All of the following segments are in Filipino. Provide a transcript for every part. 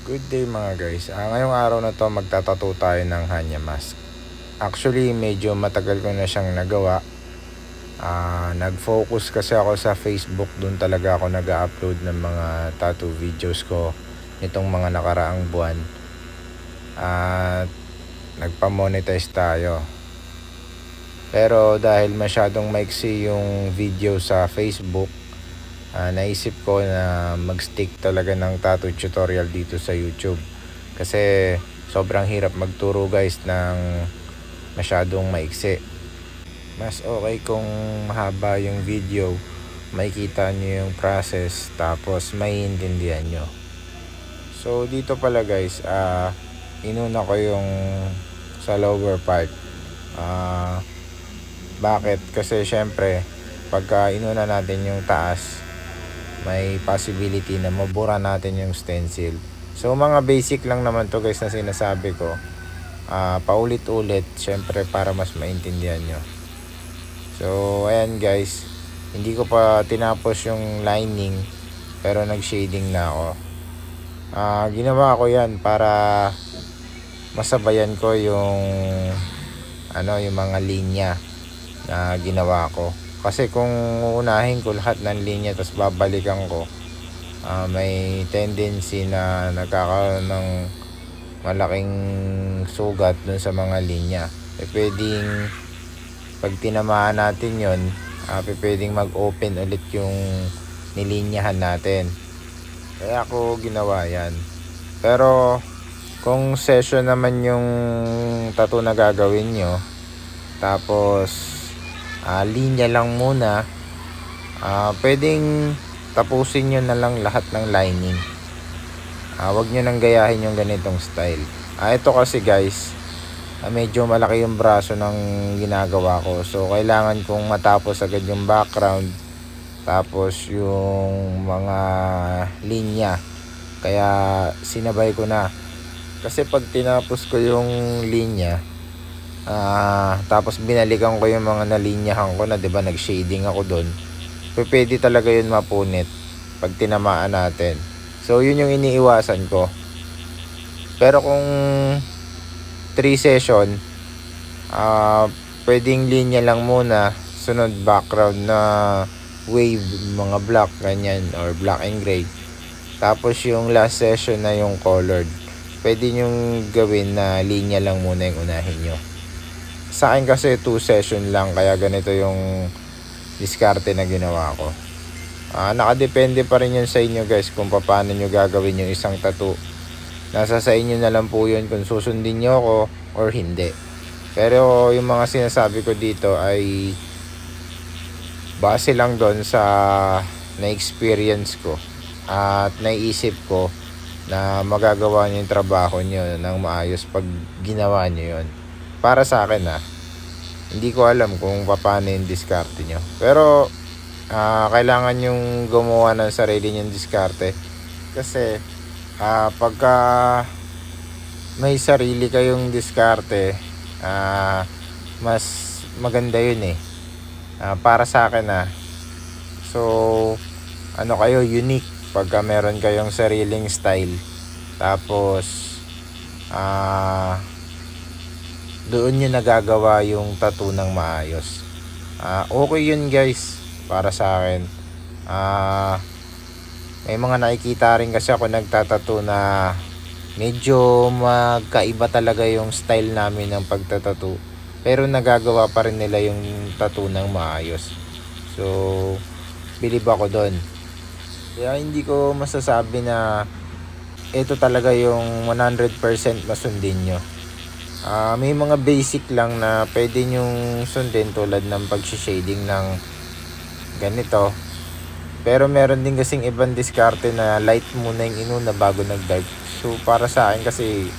Good day mga guys. Ngayong araw na to magtatato tayo ng Hanya mask. Actually medyo matagal ko na siyang nagawa. Nag-focus kasi ako sa Facebook. Doon talaga ako nag-upload ng mga tattoo videos ko nitong mga nakaraang buwan. At nagpa-monetize tayo. Pero dahil masyadong maiksi yung video sa Facebook, naisip ko na mag-stick talaga ng tattoo tutorial dito sa YouTube. Kasi sobrang hirap magturo guys ng masyadong maiksi. Mas okay kung mahaba yung video, makikita nyo yung process, tapos maiintindihan nyo. So dito pala guys, inuna ko yung sa lower part. Bakit? Kasi syempre pagka inuna natin yung taas, may possibility na mabura natin yung stencil. So mga basic lang naman to guys na sinasabi ko. Paulit-ulit syempre para mas maintindihan nyo. So ayan guys, hindi ko pa tinapos yung lining pero nag-shading na ako. Ginawa ko yan para masabayan ko yung yung mga linya na ginawa ko. Kasi kung uunahin ko lahat ng linya tapos babalikan ko, may tendency na nagkakaroon ng malaking sugat dun sa mga linya. Pwedeng pag tinamaan natin yon, pwedeng mag-open ulit yung nilinyahan natin. Kaya ako ginawa yan. Pero kung session naman yung tattoo na gagawin nyo, tapos linya lang muna, pwedeng tapusin nyo na lang lahat ng lining. Wag nyo nang gayahin yung ganitong style. Ito kasi guys, medyo malaki yung braso ng ginagawa ko. So kailangan kong matapos agad yung background, tapos yung mga linya. Kaya sinabay ko na. Kasi pag tinapos ko yung linya, tapos binalikan ko yung mga nalinyahan ko na, 'di ba, nag-shading ako doon. Pwede talaga yun mapunit pag tinamaan natin. So yun yung iniiwasan ko. Pero kung 3 session, pwedeng linya lang muna, sunod background na wave, mga black ganyan, or black and gray. Tapos yung last session na yung colored, pwede nyong gawin na linya lang muna yung unahin nyo. Sa akin kasi 2 session lang, kaya ganito yung diskarte na ginawa ko. Nakadepende pa rin yun sa inyo guys kung paano nyo gagawin yung isang tattoo. Nasa sa inyo na lang po yun kung susundin nyo ako or hindi. Pero yung mga sinasabi ko dito ay base lang doon sa na-experience ko at naisip ko na magagawa nyo yung trabaho nyo ng maayos pag ginawa nyo yun. Para sa akin hindi ko alam kung paano yung diskarte nyo. Pero kailangan yung gumawa ng sarili nyong diskarte. Kasi pagka may sarili kayong diskarte, mas maganda yun para sa akin So kayo, unique pagka meron kayong sariling style. Tapos doon nyo nagagawa yung tattoo ng maayos. Okay yun guys, para sa akin. May mga nakikita rin kasi ako nagtatattoo na medyo magkaiba talaga yung style namin ng pagtatattoo, pero nagagawa pa rin nila yung tattoo ng maayos. So believe ako doon. Kaya hindi ko masasabi na ito talaga yung 100% masundin nyo. May mga basic lang na pwede nyong sundin, tulad ng pag-shading ng ganito. Pero meron din kasing ibang diskarte na light muna yung inuna bago nag-dark. So para sa akin kasi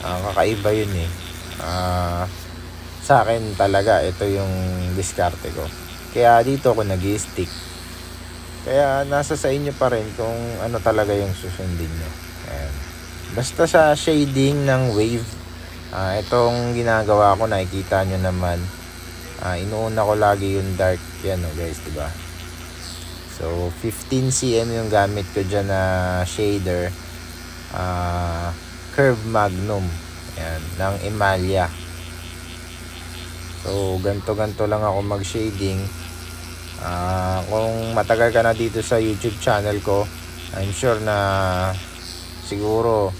kakaiba yun sa akin talaga ito yung diskarte ko. Kaya dito ako nag-i-stick. Kaya nasa sa inyo pa rin kung ano talaga yung susundin nyo. Ayan. Basta sa shading ng wave, itong ginagawa ko, nakikita nyo naman, inuuna ko lagi yung dark. Yan guys, diba? So 15 cm yung gamit ko dyan na shader. Curve Magnum. Ayan, ng Emalia. So ganto lang ako mag shading. Kung matagal ka na dito sa YouTube channel ko, I'm sure na siguro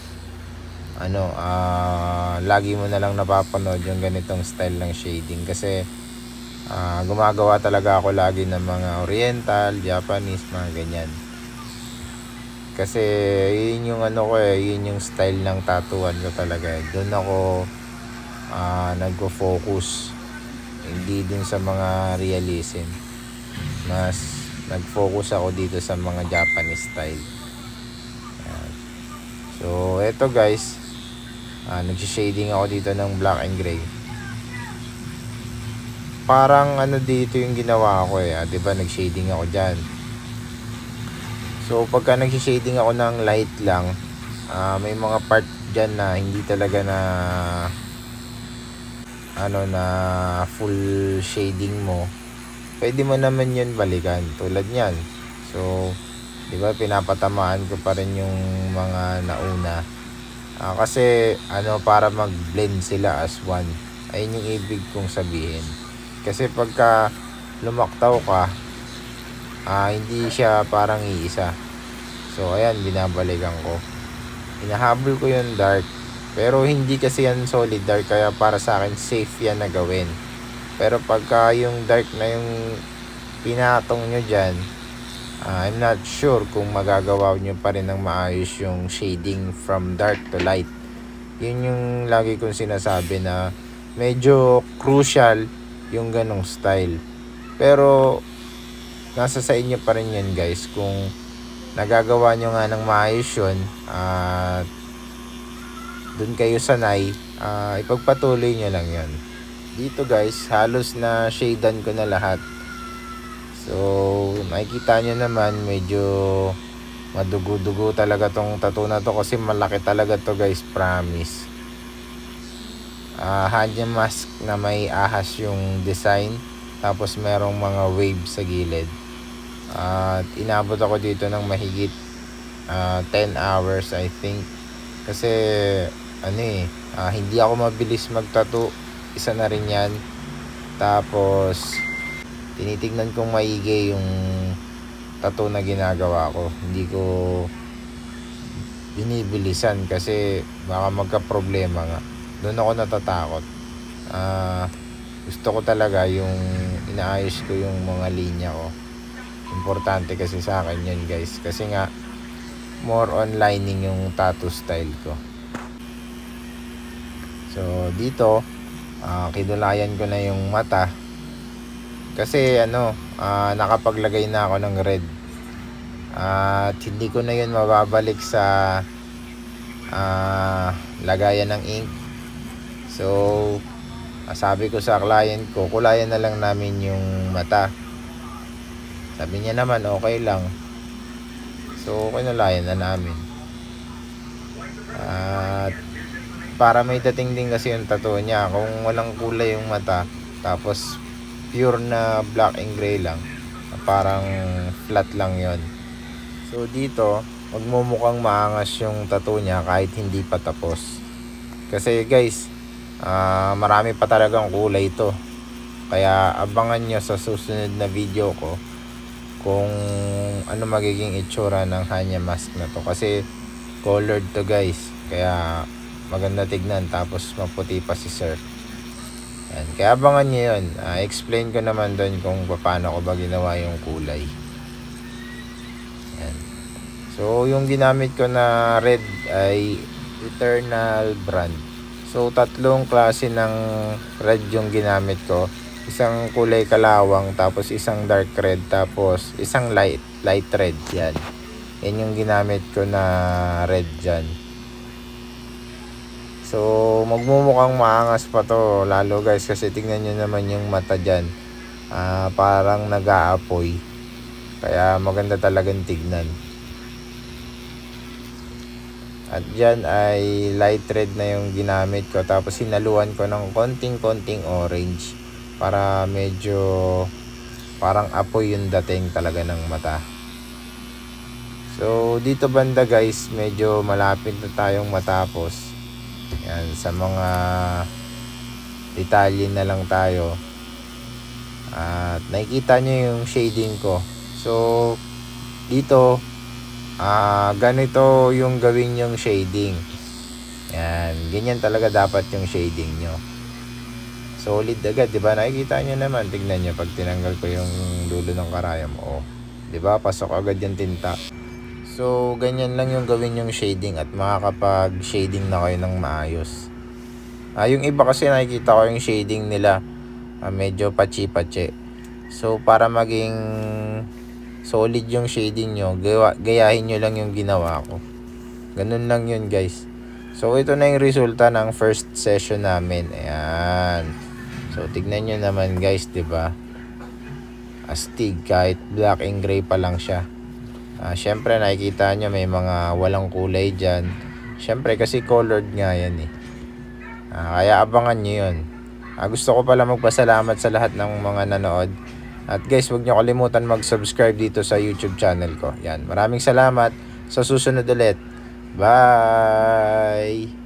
lagi mo na lang napapanood yung ganitong style ng shading, kasi gumagawa talaga ako lagi ng mga Oriental, Japanese, mga ganyan. Kasi yun yung yun yung style ng tattooan ko talaga. Doon ako nagfo-focus, hindi dun sa mga realism. Mas nag-focus ako dito sa mga Japanese style. Ayan. So eto guys, nag-shading ako dito ng black and gray. Parang dito yung ginawa ko diba nag-shading ako dyan. So pagka nag-shading ako ng light lang, may mga part dyan na hindi talaga na na full shading mo, pwede mo naman yun balikan, tulad nyan. So diba pinapatamaan ko pa rin yung mga nauna, kasi para mag-blend sila as one. Ayun yung ibig kong sabihin. Kasi pagka lumaktaw ka, hindi siya parang iisa. So ayan, binabalikan ko, hinahabol ko yung dark, pero hindi kasi yan solid dark, kaya para sa akin safe yan na gawin. Pero pagka yung dark na yung pinatong nyo dyan, I'm not sure kung magagawa nyo pa rin ng maayos yung shading from dark to light. Yun yung lagi kong sinasabi, na medyo crucial yung ganong style. Pero nasa sa inyo pa rin yan guys, kung nagagawa nyo nga ng maayos yun at dun kayo sanay, ipagpatuloy nyo lang yun. Dito guys, halos na shadean ko na lahat. So makikita nyo naman, medyo madugo-dugo talaga tong tattoo na to, kasi malaki talaga to guys, promise. Hanya mask na may ahas yung design, tapos merong mga wave sa gilid. At inabot ako dito ng mahigit 10 hours I think, kasi hindi ako mabilis mag-tattoo, isa na rin yan. Tapos tinitignan kong maigi yung tattoo na ginagawa ko, hindi ko binibilisan kasi baka magka-problema nga. Doon ako natatakot. Gusto ko talaga yung inaayos ko yung mga linya ko. Importante kasi sa akin yun guys, kasi nga more on lining yung tattoo style ko. So dito kinulayan ko na yung mata, kasi nakapaglagay na ako ng red, at hindi ko na yun mababalik sa lagayan ng ink. So sabi ko sa client ko, kulayan na lang namin yung mata. Sabi niya naman okay lang. So kinulayan na namin. At para may dating din kasi yung tattoo niya, kung walang kulay yung mata, tapos pure na black and gray lang, parang flat lang yon. So dito magmumukhang maangas yung tattoo niya kahit hindi pa tapos, kasi guys marami pa talagang kulay ito. Kaya abangan nyo sa susunod na video ko kung ano magiging itsura ng Hanya mask na to, kasi colored to guys, kaya maganda tignan, tapos maputi pa si sir. Yan. Kaya abangan nyo yun. Explain ko naman doon kung paano ko ba ginawa yung kulay. Yan. So yung ginamit ko na red ay Eternal brand. So tatlong klase ng red yung ginamit ko. Isang kulay kalawang, tapos isang dark red, tapos isang light red. Yan. Yan yung ginamit ko na red dyan. So magmumukhang maangas pa to lalo guys, kasi tingnan nyo naman yung mata dyan, parang nag-aapoy, kaya maganda talagang tignan. At dyan ay light red na yung ginamit ko, tapos sinaluan ko ng konting orange para medyo parang apoy yung dating talaga ng mata. So dito banda guys, medyo malapit na tayong matapos. Yan, sa mga detalye na lang tayo. At nakikita nyo yung shading ko. So dito ganito yung gawin yung shading. Yan, ganyan talaga dapat yung shading nyo. Solid agad, 'di ba? Nakikita nyo naman, tignan nyo pag tinanggal ko yung dulo ng karayom. Oh, 'di ba? Pasok agad yung tinta. So ganyan lang yung gawin yung shading at makakapag-shading na kayo ng maayos. Yung iba kasi nakikita ko yung shading nila medyo patsi-patsi. So para maging solid yung shading nyo, gayahin nyo lang yung ginawa ko. Ganun lang yun guys. So ito na yung resulta ng first session namin. Ayan. So tignan nyo naman guys, 'di ba? Astig kahit black and gray pa lang siya. Syempre nakikita nyo may mga walang kulay dyan. Syempre kasi colored nga yan eh. Kaya abangan nyo yun. Gusto ko pala magpasalamat sa lahat ng mga nanood. At guys, huwag nyo kalimutan mag-subscribe dito sa YouTube channel ko. Yan, maraming salamat. Sa susunod ulit. Bye!